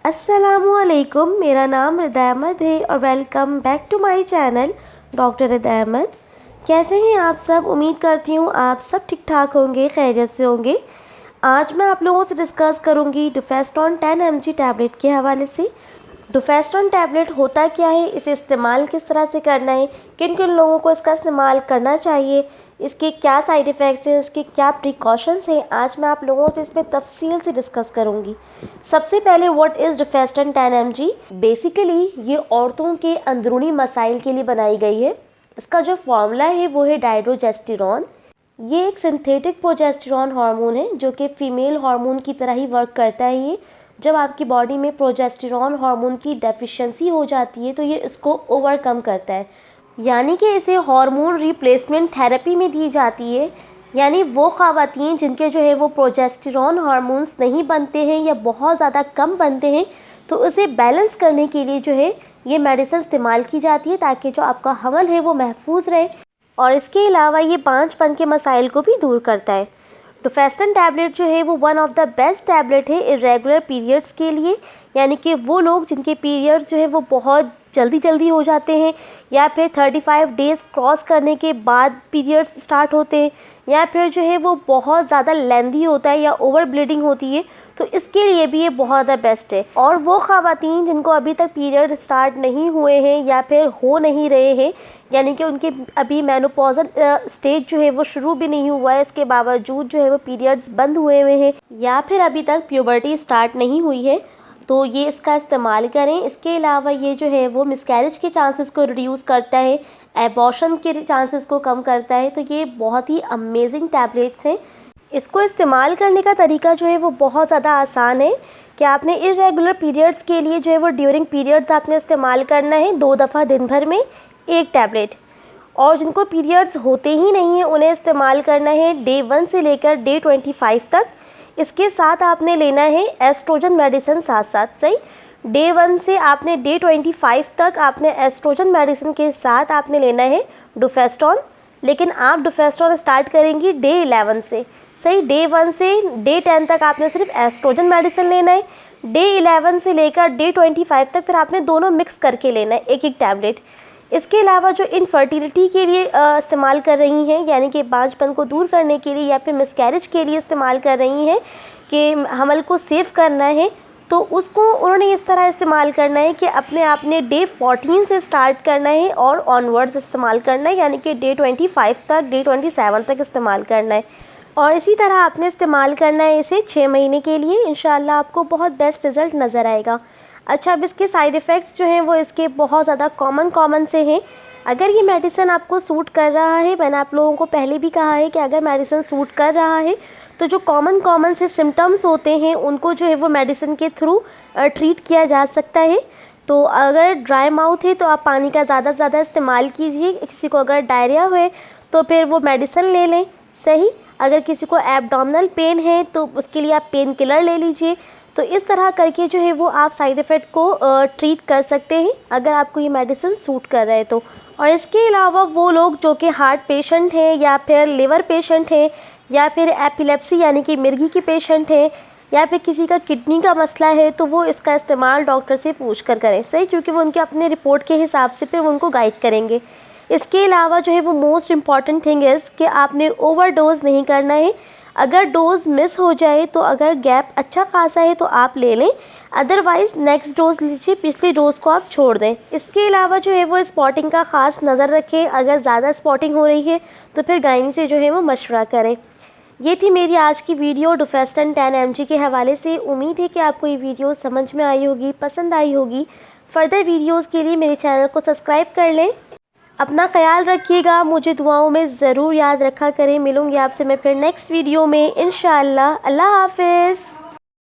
अस्सलामुअलैकुम, मेरा नाम रिदा अहमद है और welcome back to my channel doctor Rida Ahmed. कैसे हैं आप सब? उम्मीद करती हूँ आप सब ठीक ठाक होंगे, खैरियत से होंगे। आज मैं आप लोगों से डिस्कस करूँगी डुफेस्टॉन 10 mg टैबलेट के हवाले से। डुफेस्टॉन टैबलेट होता क्या है, इसे इस्तेमाल किस तरह से करना है, किन किन लोगों को इसका इस्तेमाल करना चाहिए, इसके क्या साइड इफ़ेक्ट्स हैं, इसके क्या प्रिकॉशंस हैं, आज मैं आप लोगों से इसमें तफसील से डिस्कस करूंगी। सबसे पहले व्हाट इज़ डुफेस्टॉन 10 mg। बेसिकली ये औरतों के अंदरूनी मसाइल के लिए बनाई गई है। इसका जो फॉर्मूला है वो है डाइड्रोजेस्टेरॉन। ये एक सिंथेटिक प्रोजेस्टेरॉन हार्मोन है जो कि फ़ीमेल हार्मोन की तरह ही वर्क करता है। ये जब आपकी बॉडी में प्रोजेस्टेरॉन हार्मोन की डेफिशिएंसी हो जाती है तो ये इसको ओवरकम करता है, यानी कि इसे हार्मोन रिप्लेसमेंट थेरेपी में दी जाती है। यानी वो ख़वातीन जिनके जो है वो प्रोजेस्टेरॉन हार्मोन्स नहीं बनते हैं या बहुत ज़्यादा कम बनते हैं, तो उसे बैलेंस करने के लिए जो है ये मेडिसिन इस्तेमाल की जाती है ताकि जो आपका हमल है वो महफूज रहे, और इसके अलावा ये बांझपन के मसाइल को भी दूर करता है। डुफेस्टन टैबलेट जो है वो one of the best tablet है इरेगुलर पीरियड्स के लिए, यानी कि वो लोग जिनके पीरियड्स जो है वो बहुत जल्दी हो जाते हैं, या फिर 35 डेज़ क्रॉस करने के बाद पीरियड्स स्टार्ट होते हैं, या फिर जो है वो बहुत ज़्यादा लेंदी होता है या ओवर ब्लीडिंग होती है, तो इसके लिए भी ये बहुत ज़्यादा बेस्ट है। और वो ख़वातीन जिनको अभी तक पीरियड स्टार्ट नहीं हुए हैं या फिर हो नहीं रहे हैं, यानी कि उनके अभी मेनोपॉजल स्टेज जो है वो शुरू भी नहीं हुआ है, इसके बावजूद जो है वो पीरियड्स बंद हुए हुए हैं, या फिर अभी तक प्यूबर्टी स्टार्ट नहीं हुई है, तो ये इसका इस्तेमाल करें। इसके अलावा ये जो है वो मिसकैरेज के चांसेस को रिड्यूस करता है, एबॉर्शन के चांसेस को कम करता है। तो ये बहुत ही अमेजिंग टैबलेट्स हैं। इसको इस्तेमाल करने का तरीका जो है वो बहुत ज़्यादा आसान है कि आपने इरेगुलर पीरियड्स के लिए जो है वो ड्यूरिंग पीरियड्स आपने इस्तेमाल करना है 2 दफ़ा दिन भर में एक टैबलेट, और जिनको पीरियड्स होते ही नहीं हैं उन्हें इस्तेमाल करना है डे 1 से लेकर डे 25 तक। इसके साथ आपने लेना है एस्ट्रोजन मेडिसिन साथ साथ, सही। डे 1 से आपने डे 25 तक आपने एस्ट्रोजन मेडिसिन के साथ आपने लेना है डुफेस्टॉन, लेकिन आप डुफेस्टॉन स्टार्ट करेंगी डे 11 से, सही। डे 1 से डे 10 तक आपने सिर्फ एस्ट्रोजन मेडिसिन लेना है। डे 11 से लेकर डे 25 तक फिर आपने दोनों मिक्स करके लेना है एक एक टैबलेट। इसके अलावा जो इनफर्टिलिटी के लिए इस्तेमाल कर रही हैं, यानी कि बांझपन को दूर करने के लिए या फिर मिसकैरेज के लिए इस्तेमाल कर रही हैं कि हमल को सेव करना है, तो उसको उन्होंने इस तरह इस्तेमाल करना है कि अपने आपने डे 14 से स्टार्ट करना है और ऑनवर्ड्स इस्तेमाल करना है, यानी कि डे 25 तक, डे 27 तक इस्तेमाल करना है। और इसी तरह आपने इस्तेमाल करना है इसे 6 महीने के लिए। इंशाल्लाह आपको बहुत बेस्ट रिज़ल्ट नज़र आएगा। अच्छा, अब इसके साइड इफ़ेक्ट्स जो हैं वो इसके बहुत ज़्यादा कॉमन से हैं। अगर ये मेडिसिन आपको सूट कर रहा है, मैंने आप लोगों को पहले भी कहा है कि अगर मेडिसिन सूट कर रहा है तो जो कॉमन से सिम्टम्स होते हैं उनको जो है वो मेडिसिन के थ्रू ट्रीट किया जा सकता है। तो अगर ड्राई माउथ है तो आप पानी का ज़्यादा से ज़्यादा इस्तेमाल कीजिए। किसी को अगर डायरिया हुए तो फिर वो मेडिसिन ले लें, सही। अगर किसी को एब्डोमिनल पेन है तो उसके लिए आप पेन किलर ले लीजिए। तो इस तरह करके जो है वो आप साइड इफ़ेक्ट को ट्रीट कर सकते हैं अगर आपको ये मेडिसिन सूट कर रहा है तो। और इसके अलावा वो लोग जो कि हार्ट पेशेंट हैं या फिर लिवर पेशेंट हैं या फिर एपिलेप्सी यानी कि मिर्गी की पेशेंट हैं या फिर किसी का किडनी का मसला है, तो वो इसका इस्तेमाल डॉक्टर से पूछ कर करें, सही, क्योंकि वो उनके अपने रिपोर्ट के हिसाब से फिर वो उनको गाइड करेंगे। इसके अलावा जो है वो मोस्ट इम्पॉर्टेंट थिंग इज़ कि आपने ओवरडोज नहीं करना है। अगर डोज़ मिस हो जाए तो अगर गैप अच्छा खासा है तो आप ले लें, अदरवाइज़ नेक्स्ट डोज़ लीजिए, पिछली डोज़ को आप छोड़ दें। इसके अलावा जो है वो स्पॉटिंग का ख़ास नज़र रखें। अगर ज़्यादा स्पॉटिंग हो रही है तो फिर गायनी से जो है वो मशवरा करें। ये थी मेरी आज की वीडियो डुफेस्टन 10 mg के हवाले से। उम्मीद है कि आपको ये वीडियो समझ में आई होगी, पसंद आई होगी। फर्दर वीडियोज़ के लिए मेरे चैनल को सब्सक्राइब कर लें। अपना ख्याल रखिएगा, मुझे दुआओं में ज़रूर याद रखा करें। मिलूँगी आपसे मैं फिर नेक्स्ट वीडियो में इंशाअल्लाह। अल्लाह हाफ़िज़।